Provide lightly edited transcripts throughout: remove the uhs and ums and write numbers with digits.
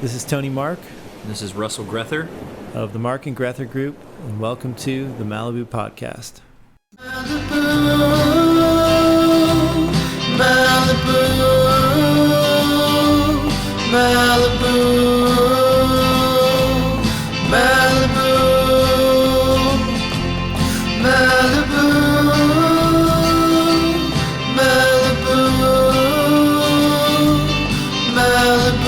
This is Tony Mark. This is Russell Grether of the Mark and Grether Group, and welcome to the Malibu Podcast. Malibu, Malibu, Malibu, Malibu, Malibu, Malibu, Malibu,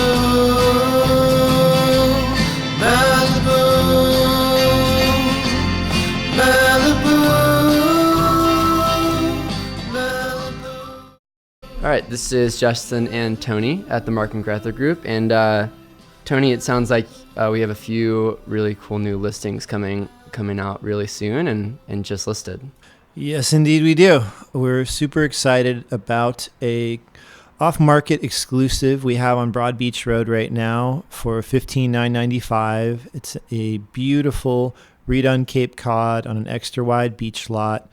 All right, this is Justin and Tony at the Mark and Grether Group. And Tony, it sounds like we have a few really cool new listings coming out really soon and just listed. Yes, indeed we do. We're super excited about a off-market exclusive we have on Broad Beach Road right now for $15,995. It's a beautiful redone Cape Cod on an extra wide beach lot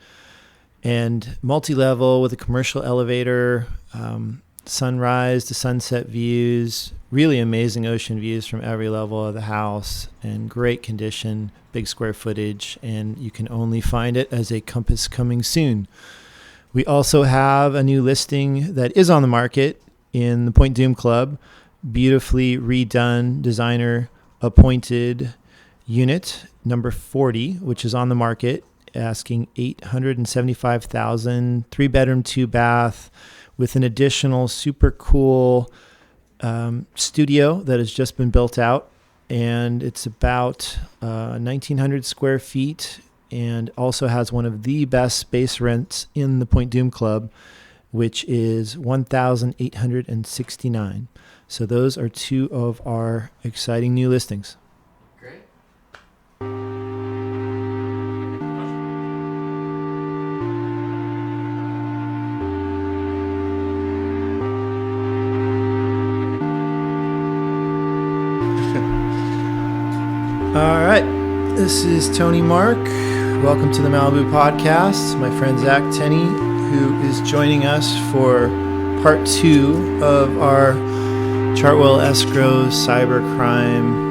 and multi-level with a commercial elevator, sunrise to sunset views, really amazing ocean views from every level of the house, and great condition, big square footage, and you can only find it as a Compass coming soon. We also have a new listing that is on the market in the Point Dume Club, beautifully redone, designer appointed unit number 40, which is on the market, asking $875,000, 3-bedroom, 2-bath, with an additional super cool studio that has just been built out, and it's about 1,900 square feet, and also has one of the best space rents in the Point Dume Club, which is $1,869. So those are two of our exciting new listings. Great. All right, this is Tony Mark. Welcome to the Malibu Podcast. My friend Zack, Tenney, who is joining us for part 2 of our Chartwell Escrow Cybercrime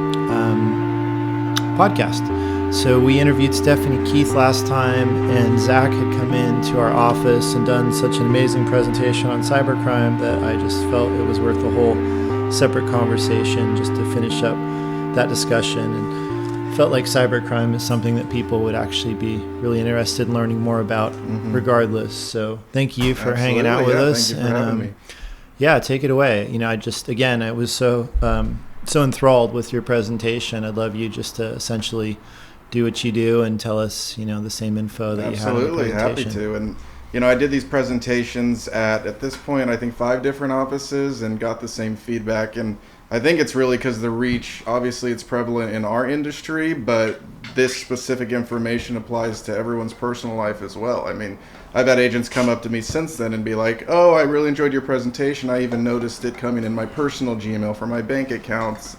podcast. So we interviewed Stephanie Keith last time, and Zack had come into our office and done such an amazing presentation on cybercrime that I just felt it was worth a whole separate conversation just to finish up that discussion, and felt like cybercrime is something that people would actually be really interested in learning more about regardless. So thank you for hanging out with us. Thank you for having me. Yeah, take it away. You know, I was so enthralled with your presentation. I'd love you just to essentially do what you do and tell us, the same info that you had in the presentation. Absolutely, happy to. And, I did these presentations at this point, I think 5 different offices and got the same feedback. And I think it's really because the reach, obviously it's prevalent in our industry, but this specific information applies to everyone's personal life as well. I mean, I've had agents come up to me since then and be like, oh, I really enjoyed your presentation. I even noticed it coming in my personal Gmail for my bank accounts.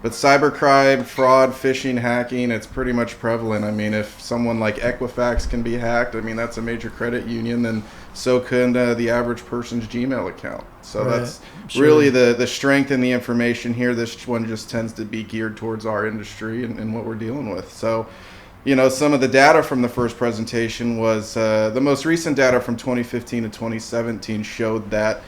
But cybercrime, fraud, phishing, hacking, it's pretty much prevalent. I mean, if someone like Equifax can be hacked, I mean, that's a major credit union, then so can the average person's Gmail account. So right. That's really the strength in the information here. This one just tends to be geared towards our industry and what we're dealing with. So, some of the data from the first presentation was the most recent data from 2015 to 2017 showed that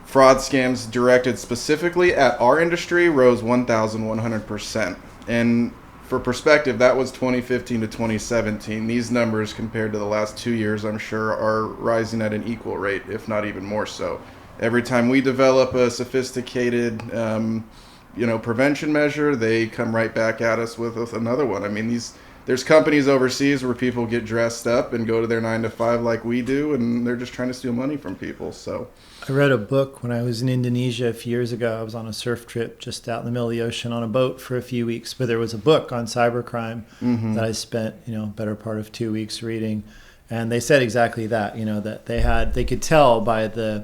fraud scams directed specifically at our industry rose 1,100%. And for perspective, that was 2015 to 2017. These numbers compared to the last 2 years, I'm sure, are rising at an equal rate, if not even more so. Every time we develop a sophisticated, prevention measure, they come right back at us with another one. I mean, there's companies overseas where people get dressed up and go to their 9 to 5 like we do, and they're just trying to steal money from people. So I read a book when I was in Indonesia a few years ago. I was on a surf trip just out in the middle of the ocean on a boat for a few weeks, but there was a book on cybercrime that I spent, better part of 2 weeks reading. And they said exactly that, that they could tell by the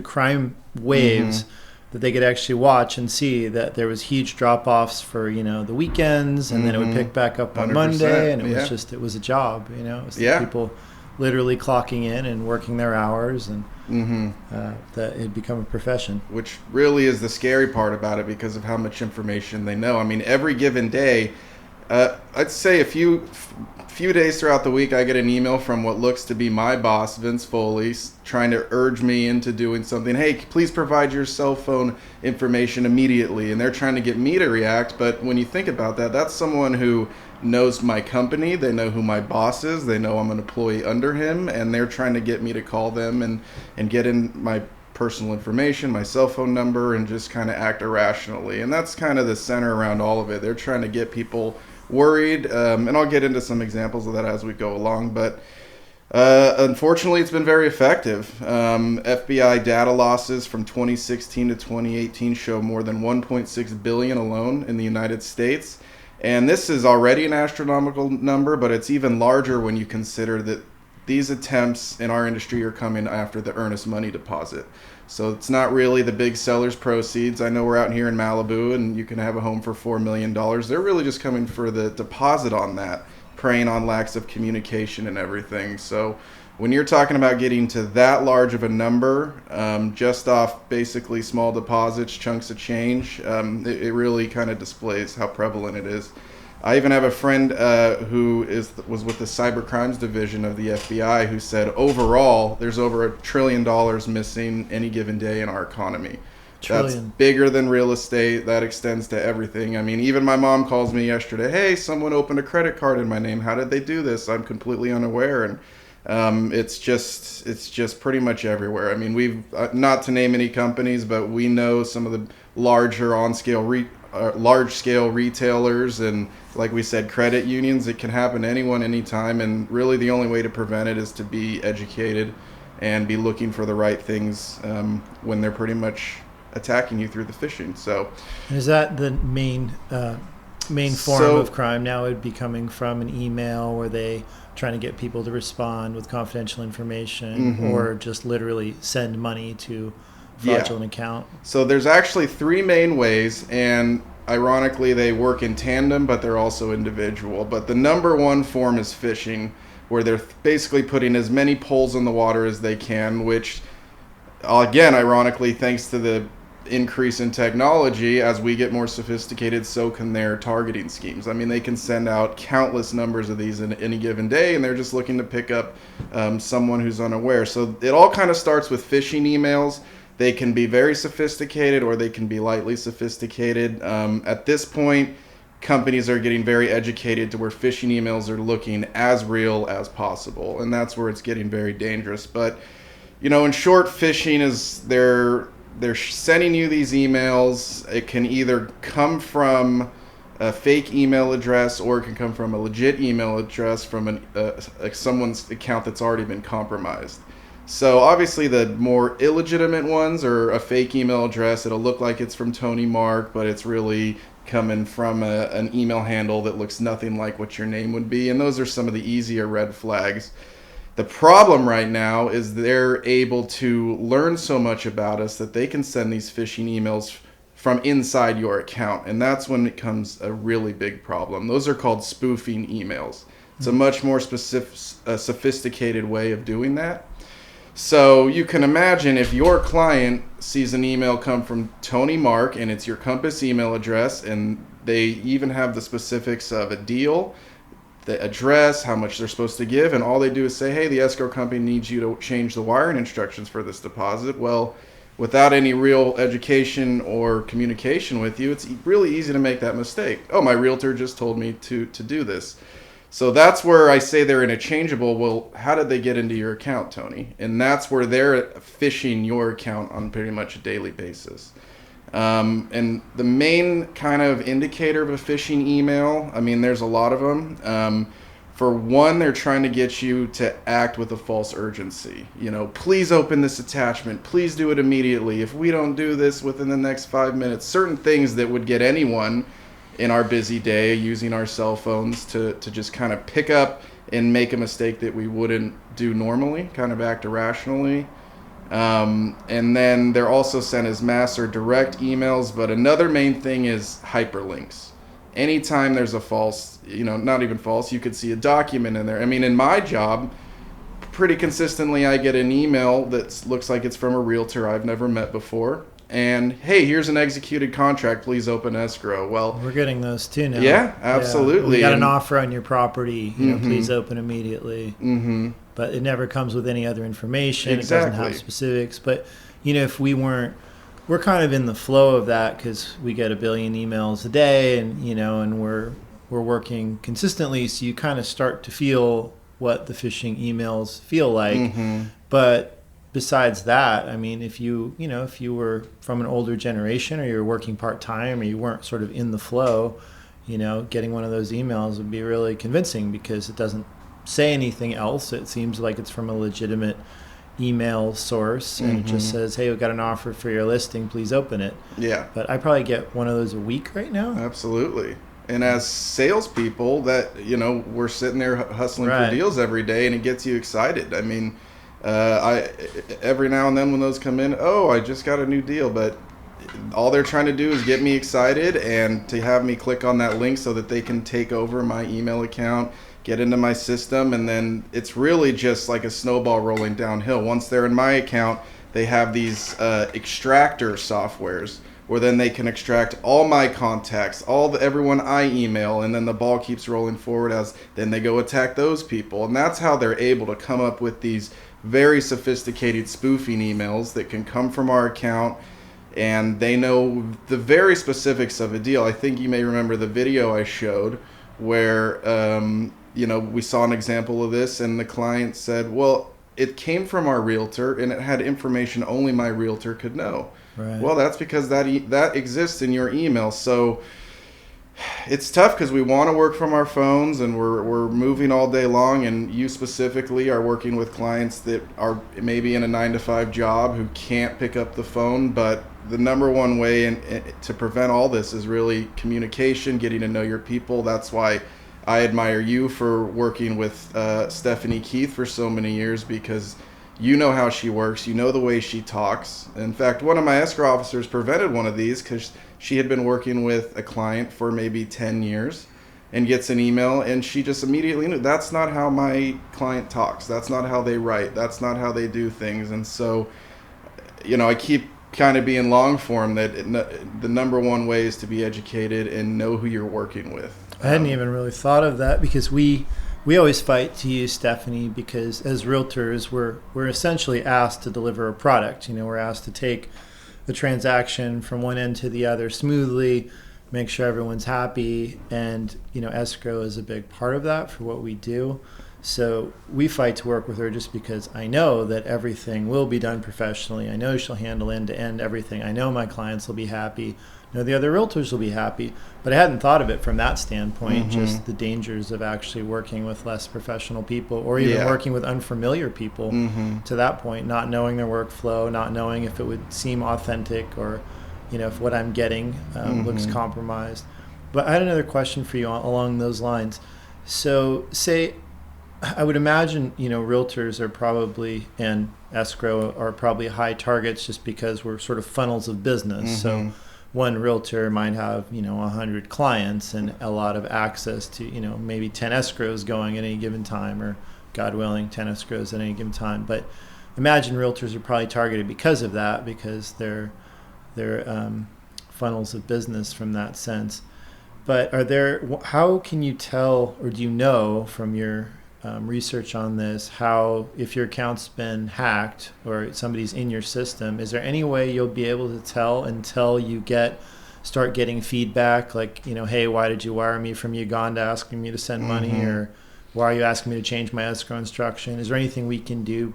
crime waves that they could actually watch and see that there was huge drop-offs for, the weekends, and then it would pick back up on Monday, and it was a job, it was people literally clocking in and working their hours, and that it had become a profession. Which really is the scary part about it because of how much information they know. I mean, every given day, I'd say a few days throughout the week, I get an email from what looks to be my boss, Vince Foley, trying to urge me into doing something. Hey, please provide your cell phone information immediately. And they're trying to get me to react. But when you think about that, that's someone who knows my company. They know who my boss is. They know I'm an employee under him. And they're trying to get me to call them and get in my personal information, my cell phone number, and just kind of act irrationally. And that's kind of the center around all of it. They're trying to get people worried, and I'll get into some examples of that as we go along, but unfortunately it's been very effective. FBI data losses from 2016 to 2018 show more than 1.6 billion alone in the United States, and this is already an astronomical number, but it's even larger when you consider that these attempts in our industry are coming after the earnest money deposit. So it's not really the big seller's proceeds. I know we're out here in Malibu and you can have a home for $4 million. They're really just coming for the deposit on that, preying on lacks of communication and everything. So when you're talking about getting to that large of a number, just off basically small deposits, chunks of change, it really kind of displays how prevalent it is. I even have a friend who was with the Cybercrimes division of the FBI who said overall there's over $1 trillion missing any given day in our economy. That's bigger than real estate. That extends to everything. I mean, even my mom calls me yesterday, hey, someone opened a credit card in my name. How did they do this? I'm completely unaware. And it's just pretty much everywhere. I mean, we've not to name any companies, but we know some of the larger large-scale retailers and, like we said, credit unions. It can happen to anyone, anytime, and really the only way to prevent it is to be educated and be looking for the right things when they're pretty much attacking you through the phishing. So, is that the main form of crime now? It would be coming from an email where they trying to get people to respond with confidential information, or just literally send money to fraudulent account? So there's actually three main ways, and ironically they work in tandem, but they're also individual. But the number one form is phishing, where they're basically putting as many poles in the water as they can, which, again, ironically, thanks to the increase in technology, as we get more sophisticated, so can their targeting schemes. I mean, they can send out countless numbers of these in any given day, and they're just looking to pick up someone who's unaware. So it all kind of starts with phishing emails. They can be very sophisticated or they can be lightly sophisticated. At this point, companies are getting very educated to where phishing emails are looking as real as possible, and that's where it's getting very dangerous. But, in short, phishing is they're sending you these emails. It can either come from a fake email address, or it can come from a legit email address from someone's account that's already been compromised. So obviously the more illegitimate ones are a fake email address. It'll look like it's from Tony Mark, but it's really coming from an email handle that looks nothing like what your name would be. And those are some of the easier red flags. The problem right now is they're able to learn so much about us that they can send these phishing emails from inside your account. And that's when it becomes a really big problem. Those are called spoofing emails. It's a much more sophisticated way of doing that. So you can imagine if your client sees an email come from Tony Mark and it's your Compass email address, and they even have the specifics of a deal, the address, how much they're supposed to give, and all they do is say, hey, the escrow company needs you to change the wiring instructions for this deposit. Well, without any real education or communication with you, it's really easy to make that mistake. Oh, my realtor just told me to do this. So that's where I say they're interchangeable. Well, how did they get into your account, Tony? And that's where they're phishing your account on pretty much a daily basis. And the main kind of indicator of a phishing email, I mean, there's a lot of them. For one, they're trying to get you to act with a false urgency. Please open this attachment. Please do it immediately. If we don't do this within the next 5 minutes, certain things that would get anyone in our busy day using our cell phones to just kind of pick up and make a mistake that we wouldn't do normally, kind of act irrationally. And then they're also sent as mass or direct emails, but another main thing is hyperlinks. Anytime there's a false, not even false, you could see a document in there. I mean, in my job, pretty consistently I get an email that looks like it's from a realtor I've never met before. And, hey, here's an executed contract. Please open escrow. Well, We're getting those too now. yeah, absolutely. We got an And- offer on your property. Please open immediately. Mhm. But it never comes with any other information. It doesn't have Exactly. specifics. But, if we're kind of in the flow of that because we get a billion emails a day and, and we're working consistently. So you kind of start to feel what the phishing emails feel like. Mm-hmm. But besides that, I mean, if you were from an older generation or you're working part-time or you weren't sort of in the flow, getting one of those emails would be really convincing because it doesn't say anything else. It seems like it's from a legitimate email source and it just says, hey, we've got an offer for your listing. Please open it. Yeah. But I probably get one of those a week right now. Absolutely. And as salespeople, that we're sitting there hustling Right. for deals every day, and it gets you excited. I mean, I every now and then when those come in, I just got a new deal, but all they're trying to do is get me excited and to have me click on that link so that they can take over my email account, get into my system, and then it's really just like a snowball rolling downhill. Once they're in my account, they have these extractor softwares where then they can extract all my contacts, everyone I email, and then the ball keeps rolling forward as then they go attack those people. And that's how they're able to come up with these very sophisticated spoofing emails that can come from our account, and they know the very specifics of a deal. I think you may remember the video I showed where we saw an example of this, and the client said, well, it came from our realtor and it had information only my realtor could know. Right. Well, that's because that exists in your email. So it's tough because we want to work from our phones and we're moving all day long, and you specifically are working with clients that are maybe in a 9-to-5 job who can't pick up the phone. But the number one way to prevent all this is really communication, getting to know your people. That's why I admire you for working with Stephanie Keith for so many years, because you know how she works. You know the way she talks. In fact, one of my escrow officers prevented one of these because she had been working with a client for maybe 10 years and gets an email, and she just immediately knew that's not how my client talks. That's not how they write. That's not how they do things. And so, I keep kind of being long form that the number one way is to be educated and know who you're working with. I hadn't even really thought of that because we always fight to use Stephanie because as realtors, we're essentially asked to deliver a product. We're asked to take the transaction from one end to the other smoothly, make sure everyone's happy, and escrow is a big part of that for what we do. So we fight to work with her just because I know that everything will be done professionally. I know she'll handle end-to-end everything. I know my clients will be happy. I know the other realtors will be happy. But I hadn't thought of it from that standpoint, just the dangers of actually working with less professional people or even working with unfamiliar people to that point, not knowing their workflow, not knowing if it would seem authentic or, if what I'm getting looks compromised. But I had another question for you along those lines. So say, I would imagine, realtors are probably, and escrow are probably high targets just because we're sort of funnels of business. So one realtor might have, 100 clients and a lot of access to, maybe 10 escrows going at any given time, or God willing, 10 escrows at any given time. But imagine realtors are probably targeted because of that, because they're funnels of business from that sense. But how can you tell, or do you know from your research on this, how if your account's been hacked or somebody's in your system, is there any way you'll be able to tell until you start getting feedback like, hey, why did you wire me from Uganda asking me to send money, or why are you asking me to change my escrow instruction? Is there anything we can do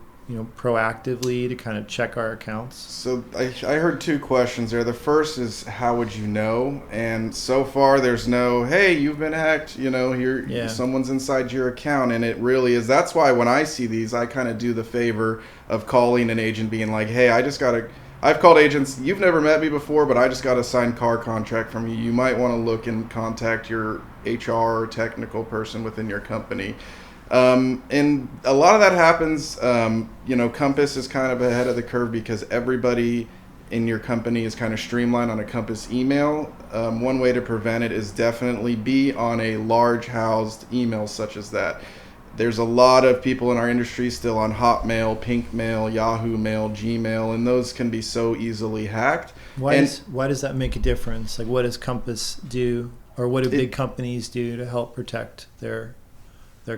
proactively to kind of check our accounts? So I heard two questions there. The first is, how would you know? And so far there's no, hey, you've been hacked, someone's inside your account. And it really is. That's why when I see these, I kind of do the favor of calling an agent being like, hey, I've called agents, you've never met me before, but I just got a signed car contract from you. You might want to look and contact your HR or technical person within your company. And a lot of that happens, Compass is kind of ahead of the curve because everybody in your company is kind of streamlined on a Compass email. One way to prevent it is definitely be on a large housed email such as that. There's a lot of people in our industry still on Hotmail, Pink Mail, Yahoo Mail, Gmail, and those can be so easily hacked. Why does that make a difference? Like, what does Compass do, or what do big companies do to help protect their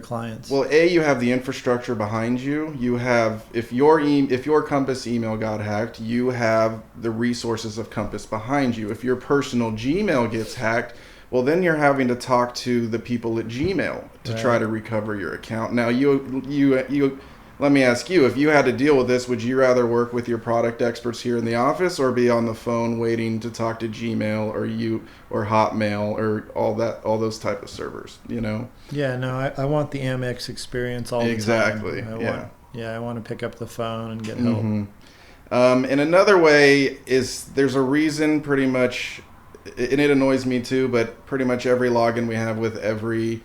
clients? Well, you have the infrastructure behind you. You have, if your Compass email got hacked, you have the resources of Compass behind you. If your personal Gmail gets hacked, well, then you're having to talk to the people at Gmail to try to recover your account. Now, you let me ask you, if you had to deal with this, would you rather work with your product experts here in the office, or be on the phone waiting to talk to Gmail or Hotmail or all those type of servers, you know? Yeah, no, I want the Amex experience all the time. Exactly. I want to pick up the phone and get help. And another way is, there's a reason pretty much, and it annoys me too, but pretty much every login we have with every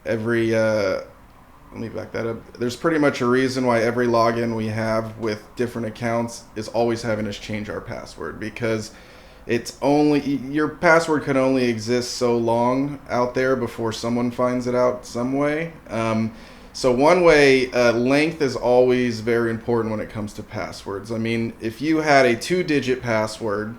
let me back that up. There's pretty much a reason why every login we have with different accounts is always having us change our password, because your password can only exist so long out there before someone finds it out some way. So one way, length is always very important when it comes to passwords. I mean, if you had a 2-digit password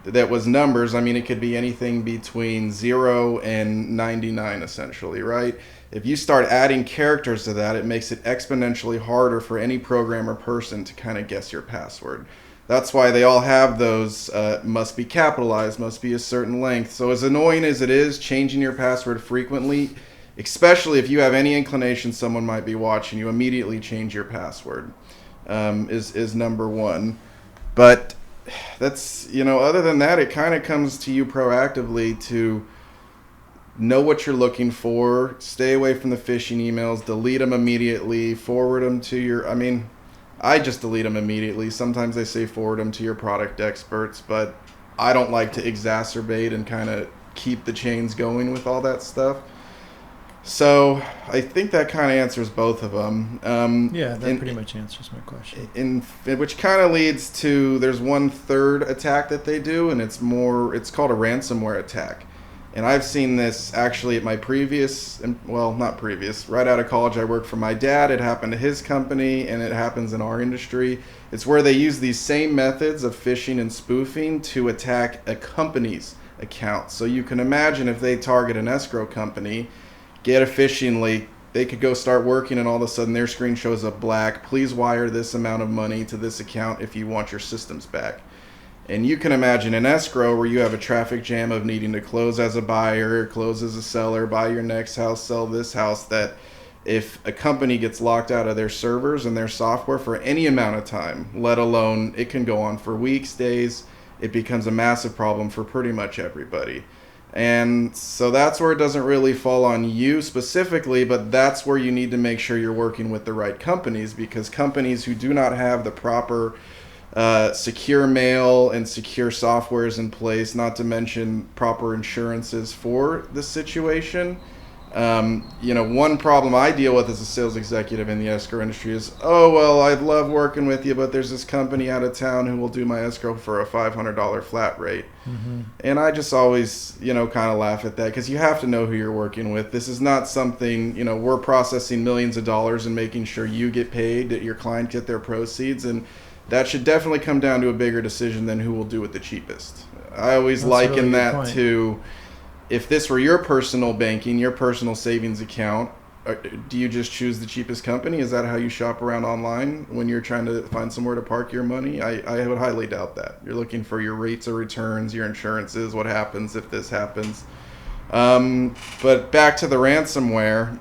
that was numbers, I mean, it could be anything between 0 and 99 essentially, right? If you start adding characters to that, it makes it exponentially harder for any programmer person to kind of guess your password. That's why they all have those, must be capitalized, must be a certain length. So as annoying as it is, changing your password frequently, especially if you have any inclination someone might be watching, you immediately change your password, is number one. But that's, other than that, it kind of comes to you proactively to know what you're looking for, stay away from the phishing emails, delete them immediately, forward them to I just delete them immediately. Sometimes they say forward them to your product experts, but I don't like to exacerbate and kind of keep the chains going with all that stuff. So I think that kind of answers both of them. That pretty much answers my question. Which kind of leads to, there's one third attack that they do, and it's called a ransomware attack. And I've seen this actually at my right out of college, I worked for my dad. It happened to his company, and it happens in our industry. It's where they use these same methods of phishing and spoofing to attack a company's account. So you can imagine, if they target an escrow company, get a phishing leak, they could go start working, and all of a sudden their screen shows up black. Please wire this amount of money to this account if you want your systems back. And you can imagine an escrow where you have a traffic jam of needing to close as a buyer, close as a seller, buy your next house, sell this house, that if a company gets locked out of their servers and their software for any amount of time, let alone it can go on for weeks, days, it becomes a massive problem for pretty much everybody. And so that's where it doesn't really fall on you specifically, but that's where you need to make sure you're working with the right companies, because companies who do not have the proper secure mail and secure softwares in place, not to mention proper insurances for the situation. One problem I deal with as a sales executive in the escrow industry is, I love working with you, but there's this company out of town who will do my escrow for a $500 flat rate. Mm-hmm. And I just always, kind of laugh at that, because you have to know who you're working with. This is not something, we're processing millions of dollars and making sure you get paid, that your client get their proceeds, and that should definitely come down to a bigger decision than who will do it the cheapest. I always liken that to, if this were your personal banking, your personal savings account, do you just choose the cheapest company? Is that how you shop around online when you're trying to find somewhere to park your money? I would highly doubt that. You're looking for your rates of returns, your insurances, what happens if this happens. But back to the ransomware,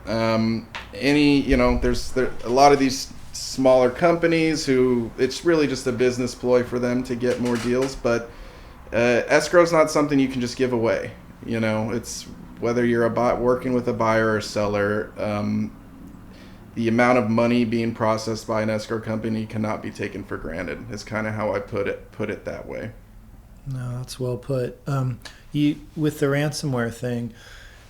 there's a lot of these smaller companies who, it's really just a business ploy for them to get more deals, but escrow is not something you can just give away. It's whether you're working with a buyer or seller, the amount of money being processed by an escrow company cannot be taken for granted. Is kind of how I put it that way. No, that's well put. With the ransomware thing,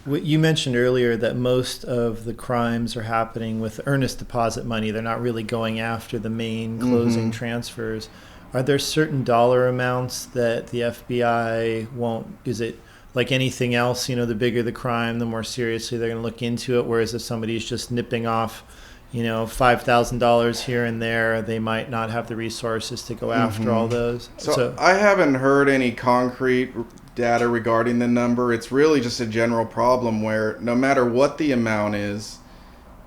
you mentioned earlier that most of the crimes are happening with earnest deposit money. They're not really going after the main closing transfers. Are there certain dollar amounts that the FBI won't? Is it like anything else, the bigger the crime, the more seriously they're going to look into it. Whereas if somebody's just nipping off, $5,000 here and there, they might not have the resources to go after all those. So I haven't heard any concrete data regarding the number. It's really just a general problem where no matter what the amount is,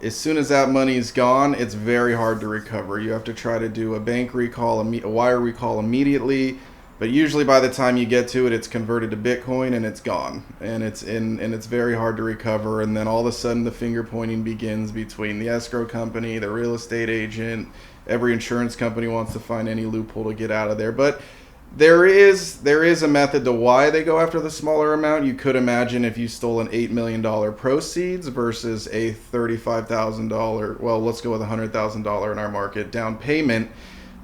as soon as that money is gone, it's very hard to recover. You have to try to do a bank recall, a wire recall immediately, but usually by the time you get to it, it's converted to Bitcoin and it's gone, and it's very hard to recover. And then all of a sudden, the finger pointing begins between the escrow company, the real estate agent. Every insurance company wants to find any loophole to get out of there, but there is a method to why they go after the smaller amount. You could imagine if you stole an $8 million proceeds versus a $35,000, well, let's go with $100,000 in our market down payment.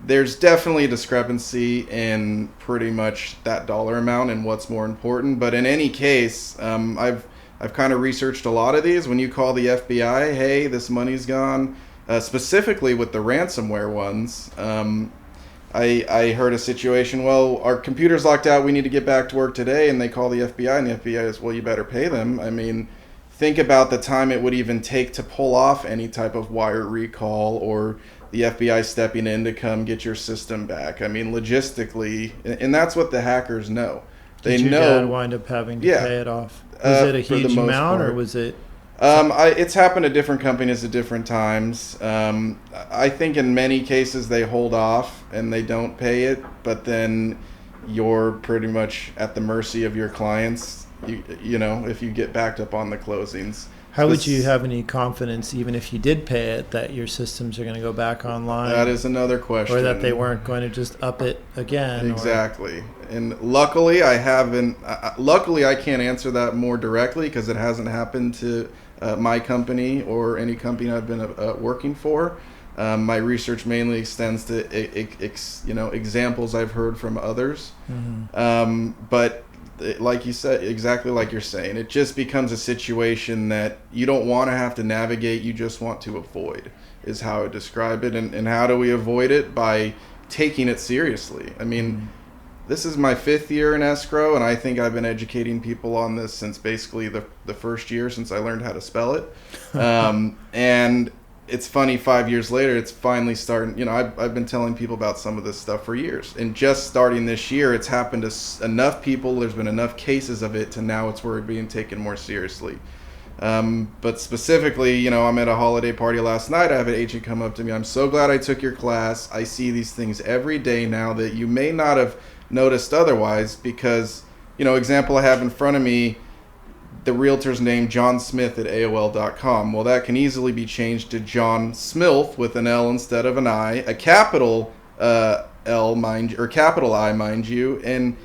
There's definitely a discrepancy in pretty much that dollar amount and what's more important. But in any case, I've kind of researched a lot of these. When you call the FBI, hey, this money's gone, specifically with the ransomware ones, I heard a situation, well, our computer's locked out, we need to get back to work today, and they call the FBI, and the FBI is, well, you better pay them. I mean, think about the time it would even take to pull off any type of wire recall or the FBI stepping in to come get your system back. I mean, logistically, and that's what the hackers know. They Did your know. dad wind up having to pay it off? Was it a for the huge most amount, or part. was it? It's happened at different companies at different times. I think in many cases they hold off and they don't pay it, but then you're pretty much at the mercy of your clients, if you get backed up on the closings. How would you have any confidence, even if you did pay it, that your systems are going to go back online? That is another question. Or that they weren't going to just up it again? Exactly. And luckily, I haven't. Luckily, I can't answer that more directly because it hasn't happened to my company or any company I've been working for. My research mainly extends to examples I've heard from others. Mm-hmm. But like you said, exactly like you're saying, it just becomes a situation that you don't want to have to navigate, you just want to avoid, is how I would describe it. And how do we avoid it? By taking it seriously. I mean, this is my 5th year in escrow, and I think I've been educating people on this since basically the first year since I learned how to spell it. And it's funny, 5 years later, it's finally starting. I've been telling people about some of this stuff for years. And just starting this year, it's happened to enough people. There's been enough cases of it to now it's where we're being taken more seriously. But specifically, I'm at a holiday party last night. I have an agent come up to me. I'm so glad I took your class. I see these things every day now that you may not have noticed otherwise because, example I have in front of me, the realtor's name, John Smith at AOL.com. Well, that can easily be changed to John Smilth with an L instead of an I, a capital L, capital I, mind you. And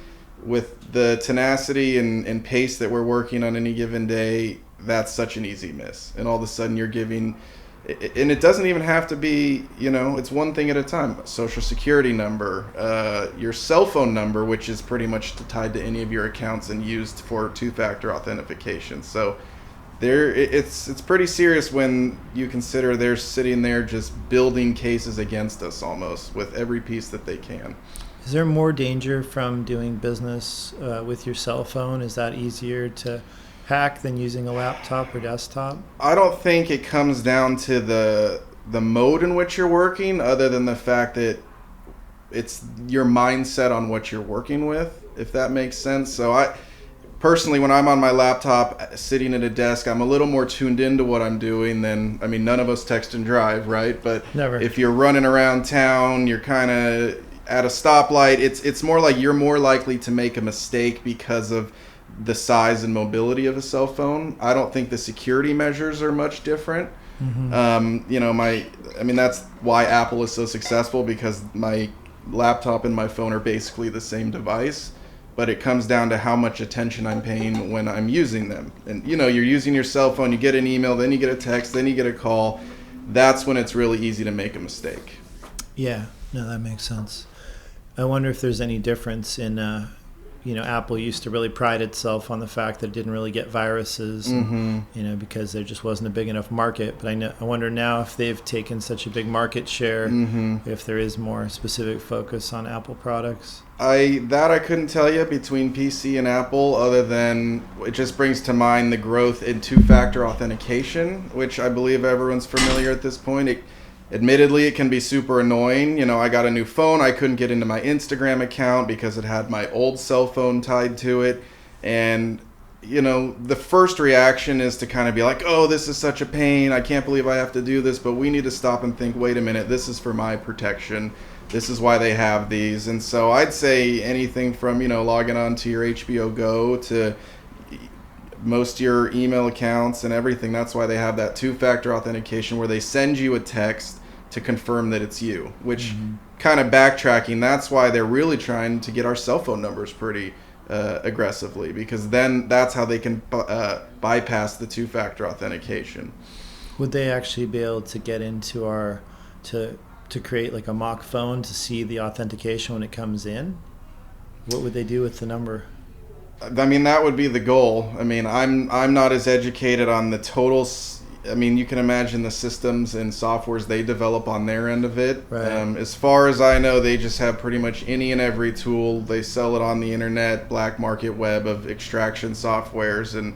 with the tenacity and pace that we're working on any given day, that's such an easy miss. And all of a sudden you're giving, and it doesn't even have to be, it's one thing at a time. Social security number, your cell phone number, which is pretty much tied to any of your accounts and used for two-factor authentication. So it's pretty serious when you consider they're sitting there just building cases against us almost with every piece that they can. Is there more danger from doing business with your cell phone? Is that easier to hack than using a laptop or desktop? I don't think it comes down to the mode in which you're working, other than the fact that it's your mindset on what you're working with, if that makes sense. So I personally, when I'm on my laptop sitting at a desk, I'm a little more tuned into what I'm doing than, none of us text and drive, right? But Never. If you're running around town, you're kind of at a stoplight, it's more like you're more likely to make a mistake because of the size and mobility of a cell phone. I don't think the security measures are much different. Mm-hmm. That's why Apple is so successful, because my laptop and my phone are basically the same device, but it comes down to how much attention I'm paying when I'm using them. And you're using your cell phone, you get an email, then you get a text, then you get a call. That's when it's really easy to make a mistake. Yeah, no, that makes sense. I wonder if there's any difference in Apple used to really pride itself on the fact that it didn't really get viruses, and, because there just wasn't a big enough market. But I wonder now if they've taken such a big market share, if there is more specific focus on Apple products. I couldn't tell you between PC and Apple, other than it just brings to mind the growth in two-factor authentication, which I believe everyone's familiar at this point. Admittedly, it can be super annoying. I got a new phone. I couldn't get into my Instagram account because it had my old cell phone tied to it. And, the first reaction is to kind of be like, oh, this is such a pain. I can't believe I have to do this. But we need to stop and think, wait a minute, this is for my protection. This is why they have these. And so I'd say anything from, logging on to your HBO Go to most of your email accounts and everything. That's why they have that two-factor authentication where they send you a text to confirm that it's you, which kind of backtracking, that's why they're really trying to get our cell phone numbers pretty aggressively, because then that's how they can bypass the two-factor authentication. Would they actually be able to get into our to create like a mock phone to see the authentication when it comes in? What would they do with the number? I mean, that would be the goal. I mean, I'm not as educated on the totals. I mean, you can imagine the systems and softwares they develop on their end of it. Right. As far as I know, they just have pretty much any and every tool. They sell it on the internet, black market web of extraction softwares. And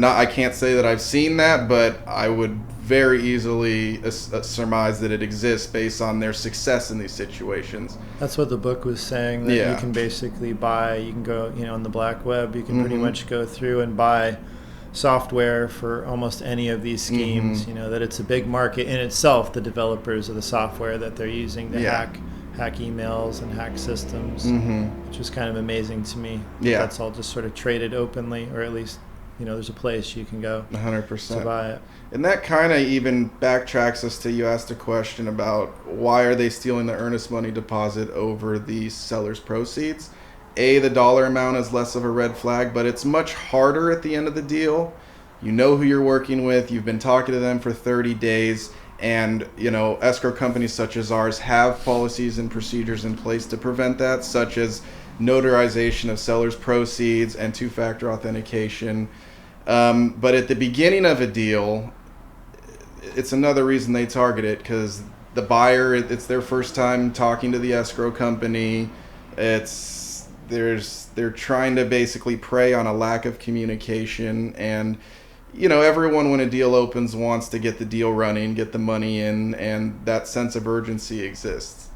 I can't say that I've seen that, but I would very easily surmise that it exists based on their success in these situations. That's what the book was saying, that you can basically buy, you can go, on the black web, you can pretty much go through and buy software for almost any of these schemes, that it's a big market in itself, the developers of the software that they're using to hack emails and hack systems, which is kind of amazing to me. Yeah. That's all just sort of traded openly, or at least, there's a place you can go 100% to buy it. And that kind of even backtracks us to, you asked a question about why are they stealing the earnest money deposit over the seller's proceeds. The dollar amount is less of a red flag, but it's much harder at the end of the deal. You know who you're working with. You've been talking to them for 30 days. And, escrow companies such as ours have policies and procedures in place to prevent that, such as notarization of seller's proceeds and two-factor authentication. But at the beginning of a deal, it's another reason they target it, because the buyer, it's their first time talking to the escrow company. They're trying to basically prey on a lack of communication, and everyone, when a deal opens, wants to get the deal running, get the money in, and that sense of urgency exists.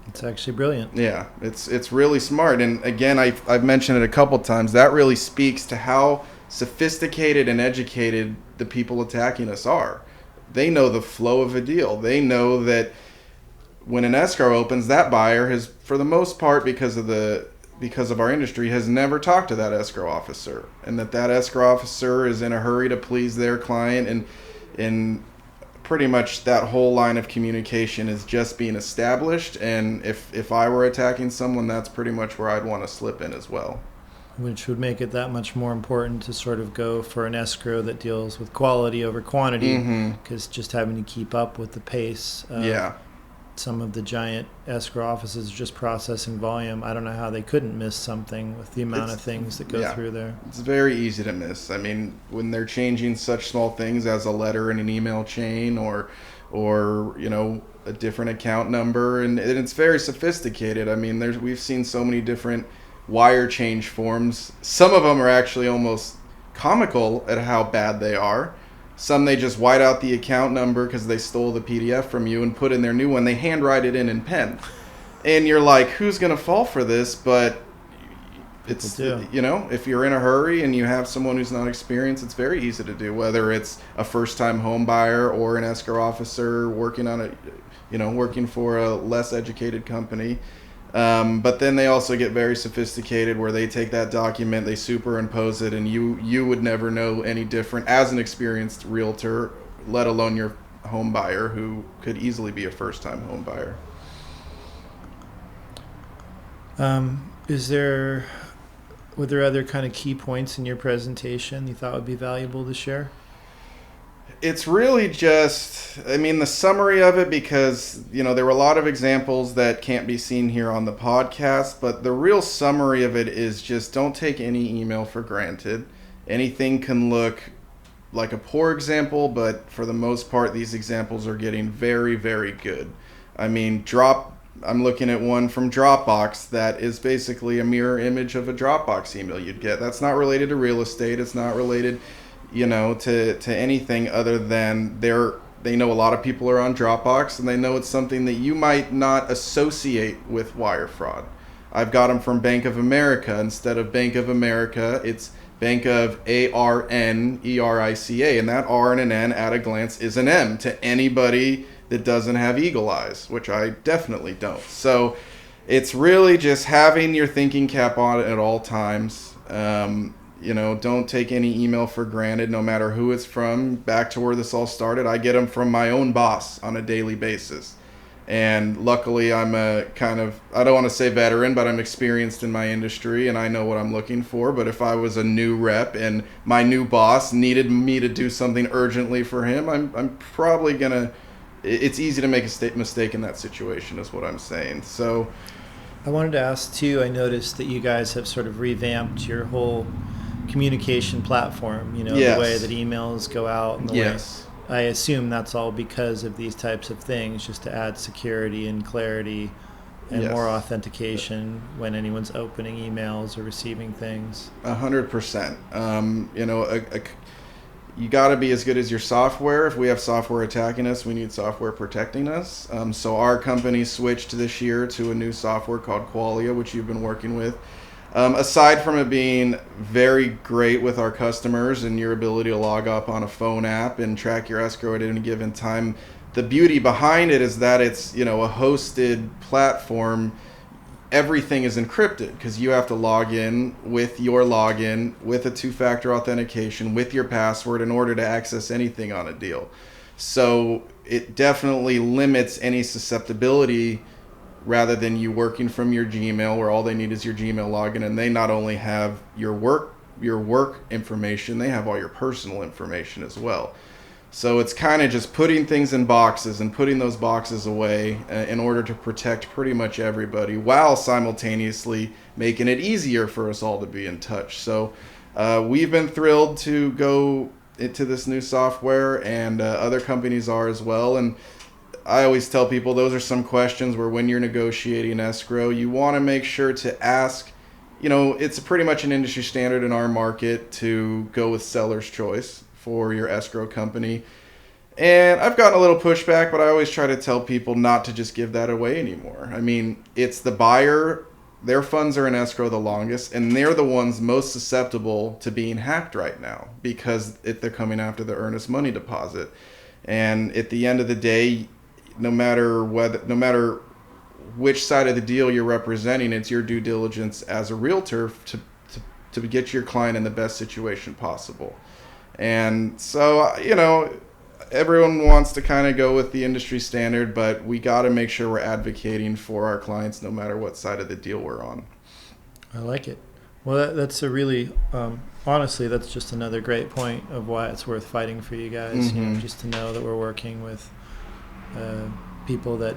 It's actually brilliant. Yeah, it's really smart. And again, I've mentioned it a couple times. That really speaks to how sophisticated and educated the people attacking us are. They know the flow of a deal. They know that when an escrow opens, that buyer has, for the most part, because of our industry, has never talked to that escrow officer, and that escrow officer is in a hurry to please their client, and pretty much that whole line of communication is just being established. And if I were attacking someone, that's pretty much where I'd want to slip in as well. Which would make it that much more important to sort of go for an escrow that deals with quality over quantity, because just having to keep up with the pace. Some of the giant escrow offices just processing volume. I don't know how they couldn't miss something with the amount of things that go through there. It's very easy to miss. I mean, when they're changing such small things as a letter in an email chain, or a different account number, and it's very sophisticated. I mean, we've seen so many different wire change forms. Some of them are actually almost comical at how bad they are. Some, they just white out the account number because they stole the PDF from you and put in their new one. They handwrite it in pen. And you're like, who's going to fall for this? But it's, if you're in a hurry and you have someone who's not experienced, it's very easy to do, whether it's a first-time home buyer or an escrow officer working for a less educated company. But then they also get very sophisticated, where they take that document, they superimpose it, and you would never know any different as an experienced realtor, let alone your home buyer, who could easily be a first-time home buyer. Were there other kind of key points in your presentation you thought would be valuable to share? It's really just, I mean, the summary of it, because, there were a lot of examples that can't be seen here on the podcast, but the real summary of it is just don't take any email for granted. Anything can look like a poor example, but for the most part, these examples are getting very, very good. I mean, I'm looking at one from Dropbox that is basically a mirror image of a Dropbox email you'd get. That's not related to real estate. It's not related to anything other than they know a lot of people are on Dropbox, and they know it's something that you might not associate with wire fraud. I've got them from Bank of America. Instead of Bank of America, it's Bank of ARNERICA, and that R and an N at a glance is an M to anybody that doesn't have eagle eyes, which I definitely don't. So it's really just having your thinking cap on at all times. Don't take any email for granted, no matter who it's from. Back to where this all started, I get them from my own boss on a daily basis. And luckily, I'm a kind of, I don't want to say veteran, but I'm experienced in my industry and I know what I'm looking for. But if I was a new rep and my new boss needed me to do something urgently for him, I'm probably going to, it's easy to make a mistake in that situation, is what I'm saying. So I wanted to ask too, I noticed that you guys have sort of revamped your whole communication platform, Yes. the way that emails go out and the Yes. way, I assume that's all because of these types of things, just to add security and clarity and Yes. more authentication when anyone's opening emails or receiving things. 100%. You got to be as good as your software. If we have software attacking us, we need software protecting us. So our company switched this year to a new software called Qualia, which you've been working with. Aside from it being very great with our customers and your ability to log up on a phone app and track your escrow at any given time, the beauty behind it is that it's, a hosted platform. Everything is encrypted because you have to log in with your login, with a two-factor authentication, with your password in order to access anything on a deal. So it definitely limits any susceptibility, rather than you working from your Gmail, where all they need is your Gmail login, and they not only have your work information, they have all your personal information as well. So it's kind of just putting things in boxes and putting those boxes away in order to protect pretty much everybody, while simultaneously making it easier for us all to be in touch. So we've been thrilled to go into this new software, and other companies are as well. And I always tell people those are some questions where when you're negotiating escrow, you want to make sure to ask, it's pretty much an industry standard in our market to go with seller's choice for your escrow company. And I've gotten a little pushback, but I always try to tell people not to just give that away anymore. I mean, it's the buyer, their funds are in escrow the longest, and they're the ones most susceptible to being hacked right now, because if they're coming after the earnest money deposit. And at the end of the day, no matter which side of the deal you're representing, it's your due diligence as a realtor to get your client in the best situation possible. And so, everyone wants to kind of go with the industry standard, but we got to make sure we're advocating for our clients no matter what side of the deal we're on. I like it. Well, that's a really, honestly, that's just another great point of why it's worth fighting for you guys. Mm-hmm. Just to know that we're working with people that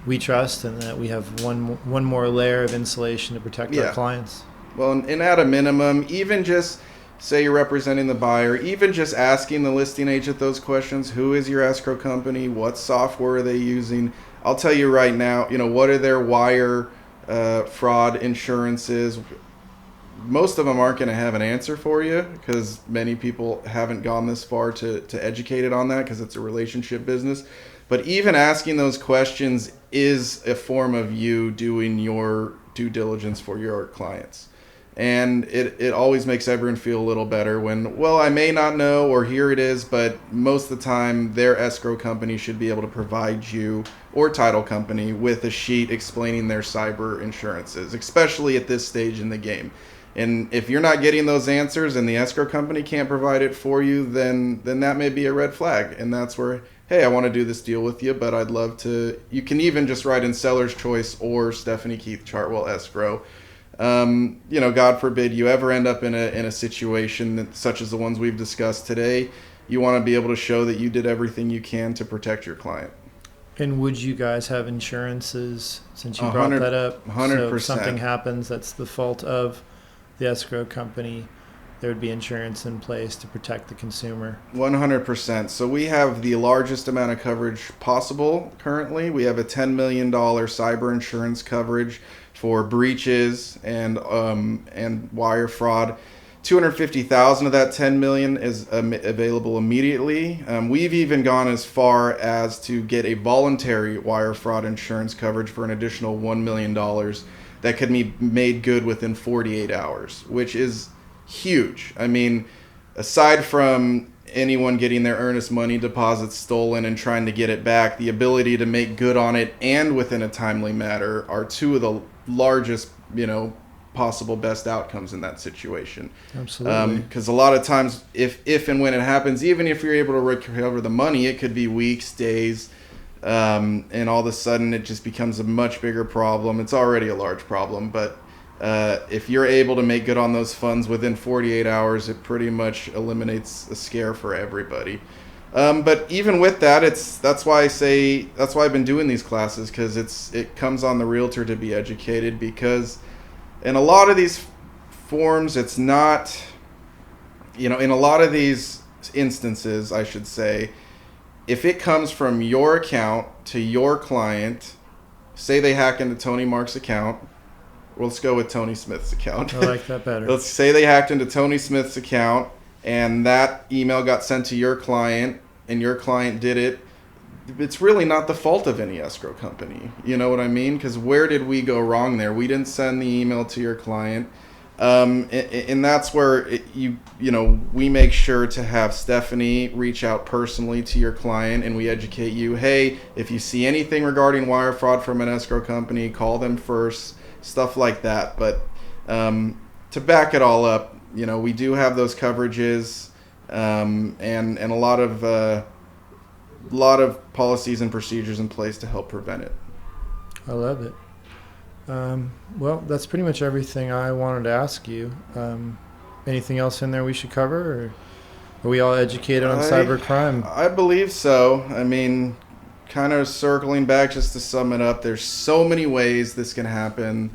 we trust, and that we have one more layer of insulation to protect our clients. Well, and at a minimum, even just say you're representing the buyer, even just asking the listing agent those questions: who is your escrow company? What software are they using? I'll tell you right now, what are their wire fraud insurances? Most of them aren't going to have an answer for you, because many people haven't gone this far to educate it on that, because it's a relationship business. But even asking those questions is a form of you doing your due diligence for your clients. And it always makes everyone feel a little better when, well, I may not know, or here it is, but most of the time their escrow company should be able to provide you, or title company, with a sheet explaining their cyber insurances, especially at this stage in the game. And if you're not getting those answers and the escrow company can't provide it for you, then that may be a red flag. And that's where, hey, I want to do this deal with you, but I'd love to. You can even just write in seller's choice or Stephanie Keith Chartwell escrow. God forbid you ever end up in a situation such as the ones we've discussed today. you want to be able to show that you did everything you can to protect your client. And would you guys have insurances, since you brought 100 that up? 100%. So if something happens that's the fault of the escrow company, there would be insurance in place to protect the consumer. 100%. So we have the largest amount of coverage possible currently. We have a $10 million cyber insurance coverage for breaches and wire fraud. 250,000 of that 10 million is available immediately. We've even gone as far as to get a voluntary wire fraud insurance coverage for an additional $1 million that could be made good within 48 hours, which is huge. I mean, aside from anyone getting their earnest money deposits stolen and trying to get it back, the ability to make good on it and within a timely manner are two of the largest, possible best outcomes in that situation. Absolutely. Because a lot of times, if and when it happens, even if you're able to recover the money, it could be weeks, days, and all of a sudden it just becomes a much bigger problem. It's already a large problem, but if you're able to make good on those funds within 48 hours, it pretty much eliminates a scare for everybody. But even with that, that's why I've been doing these classes, because it comes on the realtor to be educated, because in a lot of these forms, it's not, in a lot of these instances, I should say, if it comes from your account to your client, say they hack into Tony Mark's account, let's go with Tony Smith's account. I like that better. Let's say they hacked into Tony Smith's account and that email got sent to your client and your client did it. It's really not the fault of any escrow company. You know what I mean? Because where did we go wrong there? We didn't send the email to your client. And that's where we make sure to have Stephanie reach out personally to your client, and we educate you. Hey, if you see anything regarding wire fraud from an escrow company, call them first, stuff like that. But to back it all up, we do have those coverages, and a lot of policies and procedures in place to help prevent it. I love it. Well, that's pretty much everything I wanted to ask you. Anything else in there we should cover, or are we all educated on cybercrime? I believe so. I mean, kind of circling back just to sum it up, there's so many ways this can happen.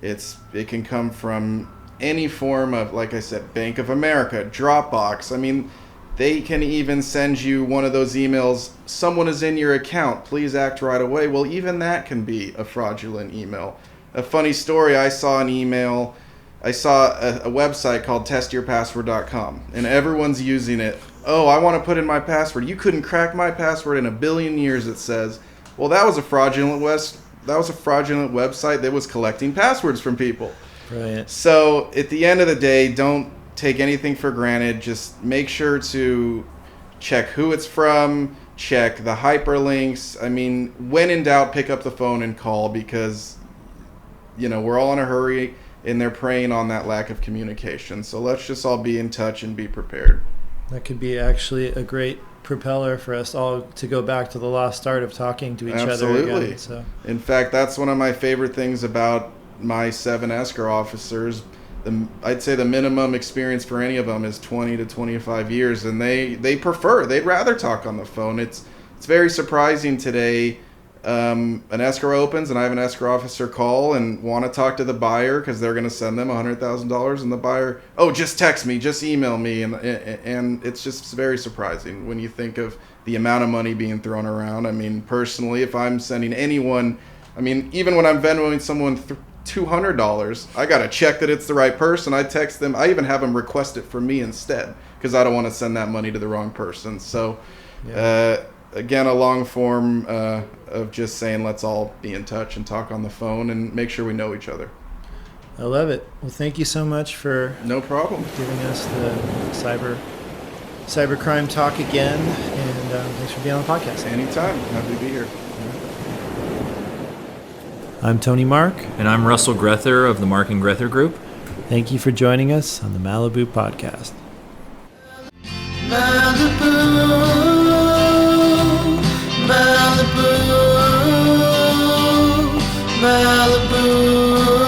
It can come from any form of, like I said, Bank of America, Dropbox. I mean, they can even send you one of those emails, someone is in your account, please act right away. Well, even that can be a fraudulent email. A funny story, I saw an email, I saw a website called testyourpassword.com, and everyone's using it. Oh, I want to put in my password. You couldn't crack my password in a billion years, it says. Well, that was a fraudulent website that was collecting passwords from people. Right. So at the end of the day, don't take anything for granted. Just make sure to check who it's from, check the hyperlinks. I mean, when in doubt, pick up the phone and call, because we're all in a hurry and they're preying on that lack of communication. So let's just all be in touch and be prepared. That could be actually a great propeller for us all to go back to the lost art of talking to each Absolutely. other again. So, in fact, that's one of my favorite things about my 7 escrow officers. I'd say the minimum experience for any of them is 20 to 25 years, and they'd rather talk on the phone. It's very surprising today. An escrow opens and I have an escrow officer call and want to talk to the buyer because they're going to send them $100,000, and the buyer, just text me, just email me, and it's just very surprising when you think of the amount of money being thrown around. I mean, personally, if I'm sending anyone, even when I'm Venmoing someone $200, I got to check that it's the right person. I text them. I even have them request it for me instead, because I don't want to send that money to the wrong person. So, again, a long form of just saying let's all be in touch and talk on the phone and make sure we know each other. I love it. Well, thank you so much for no problem giving us the cybercrime talk again, and thanks for being on the podcast. Anytime. Happy to be here. I'm Tony Mark. And I'm Russell Grether of the Mark and Grether Group. Thank you for joining us on the Malibu podcast. Malibu, Malibu, Malibu.